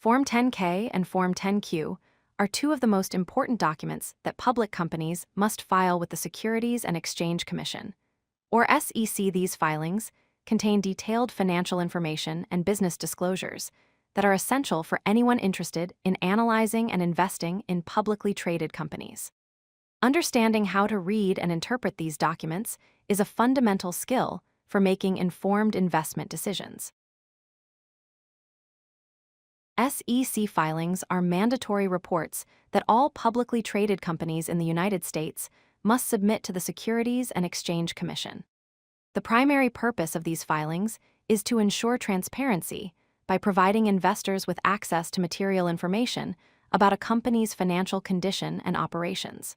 Form 10-K and Form 10-Q are two of the most important documents that public companies must file with the Securities and Exchange Commission, or SEC. These filings contain detailed financial information and business disclosures that are essential for anyone interested in analyzing and investing in publicly traded companies. Understanding how to read and interpret these documents is a fundamental skill for making informed investment decisions. SEC filings are mandatory reports that all publicly traded companies in the United States must submit to the Securities and Exchange Commission. The primary purpose of these filings is to ensure transparency by providing investors with access to material information about a company's financial condition and operations.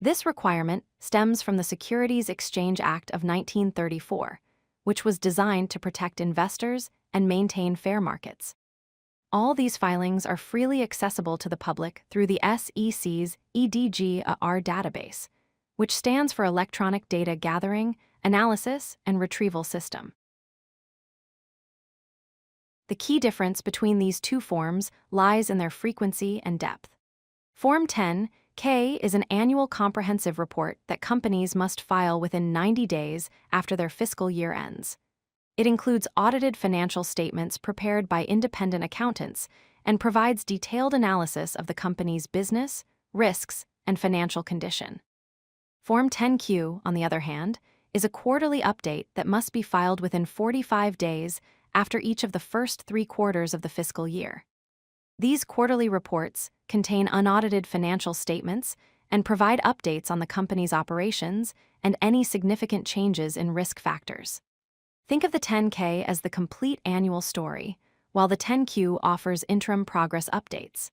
This requirement stems from the Securities Exchange Act of 1934, which was designed to protect investors and maintain fair markets. All these filings are freely accessible to the public through the SEC's EDGAR database, which stands for Electronic Data Gathering, Analysis, and Retrieval System. The key difference between these two forms lies in their frequency and depth. Form 10-K is an annual comprehensive report that companies must file within 90 days after their fiscal year ends. It includes audited financial statements prepared by independent accountants and provides detailed analysis of the company's business, risks, and financial condition. Form 10-Q, on the other hand, is a quarterly update that must be filed within 45 days after each of the first 3 quarters of the fiscal year. These quarterly reports contain unaudited financial statements and provide updates on the company's operations and any significant changes in risk factors. Think of the 10-K as the complete annual story, while the 10-Q offers interim progress updates.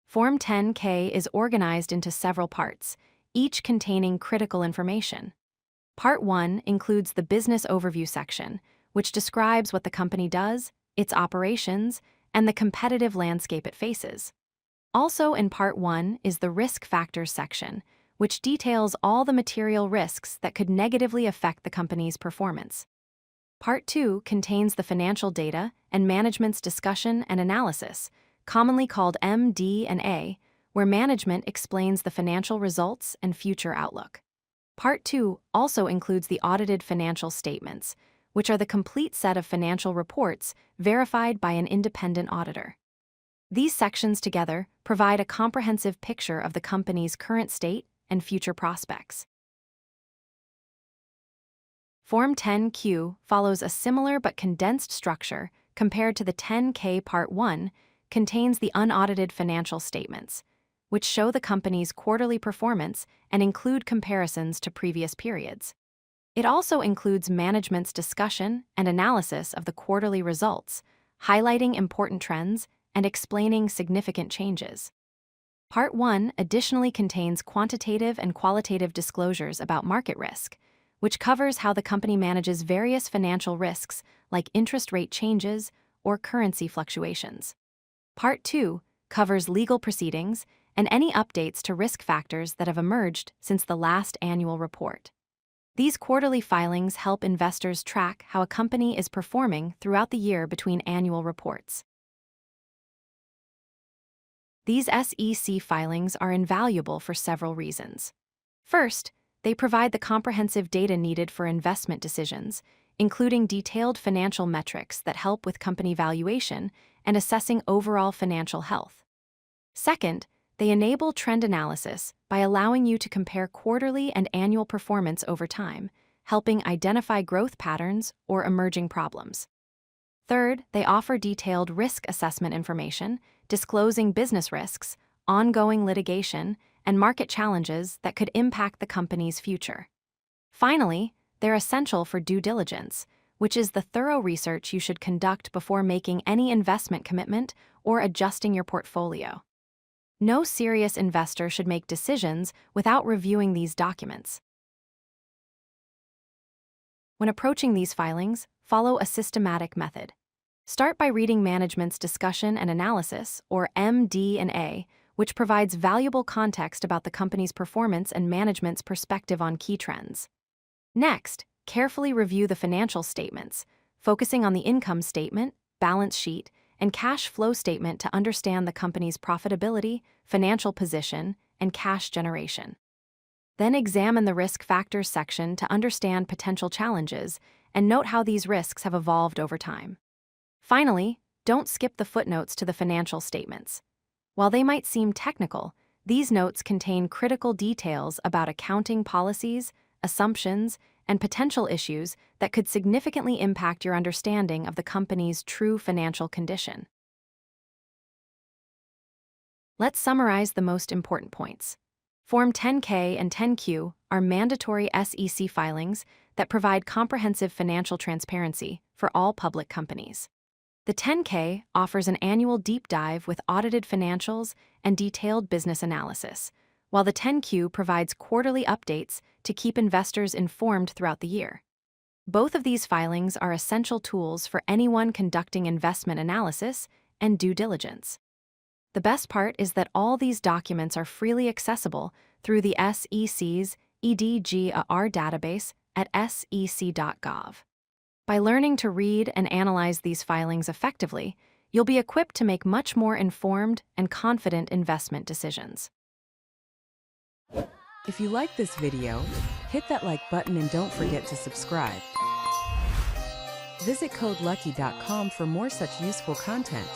Form 10-K is organized into several parts, each containing critical information. Part 1 includes the business overview section, which describes what the company does, its operations, and the competitive landscape it faces. Also in Part 1 is the risk factors section, which details all the material risks that could negatively affect the company's performance. Part 2 contains the financial data and management's discussion and analysis, commonly called MD&A, where management explains the financial results and future outlook. Part 2 also includes the audited financial statements, which are the complete set of financial reports verified by an independent auditor. These sections together provide a comprehensive picture of the company's current state and future prospects. Form 10-Q follows a similar but condensed structure compared to the 10-K. Part 1 contains the unaudited financial statements, which show the company's quarterly performance and include comparisons to previous periods. It also includes management's discussion and analysis of the quarterly results, highlighting important trends and explaining significant changes. Part 1 additionally contains quantitative and qualitative disclosures about market risk, which covers how the company manages various financial risks like interest rate changes or currency fluctuations. Part 2 covers legal proceedings and any updates to risk factors that have emerged since the last annual report. These quarterly filings help investors track how a company is performing throughout the year between annual reports. These SEC filings are invaluable for several reasons. First, they provide the comprehensive data needed for investment decisions, including detailed financial metrics that help with company valuation and assessing overall financial health. Second, they enable trend analysis by allowing you to compare quarterly and annual performance over time, helping identify growth patterns or emerging problems. Third, they offer detailed risk assessment information, disclosing business risks, ongoing litigation, and market challenges that could impact the company's future. Finally, they're essential for due diligence, which is the thorough research you should conduct before making any investment commitment or adjusting your portfolio. No serious investor should make decisions without reviewing these documents. When approaching these filings, follow a systematic method. Start by reading management's discussion and analysis, or MD&A, which provides valuable context about the company's performance and management's perspective on key trends. Next, carefully review the financial statements, focusing on the income statement, balance sheet, and cash flow statement to understand the company's profitability, financial position, and cash generation. Then examine the risk factors section to understand potential challenges and note how these risks have evolved over time. Finally, don't skip the footnotes to the financial statements. While they might seem technical, these notes contain critical details about accounting policies, assumptions, and potential issues that could significantly impact your understanding of the company's true financial condition. Let's summarize the most important points. Form 10-K and 10-Q are mandatory SEC filings that provide comprehensive financial transparency for all public companies. The 10-K offers an annual deep dive with audited financials and detailed business analysis, while the 10-Q provides quarterly updates to keep investors informed throughout the year. Both of these filings are essential tools for anyone conducting investment analysis and due diligence. The best part is that all these documents are freely accessible through the SEC's EDGAR database at sec.gov. By learning to read and analyze these filings effectively, you'll be equipped to make much more informed and confident investment decisions. If you like this video, hit that like button and don't forget to subscribe. Visit codelucky.com for more such useful content.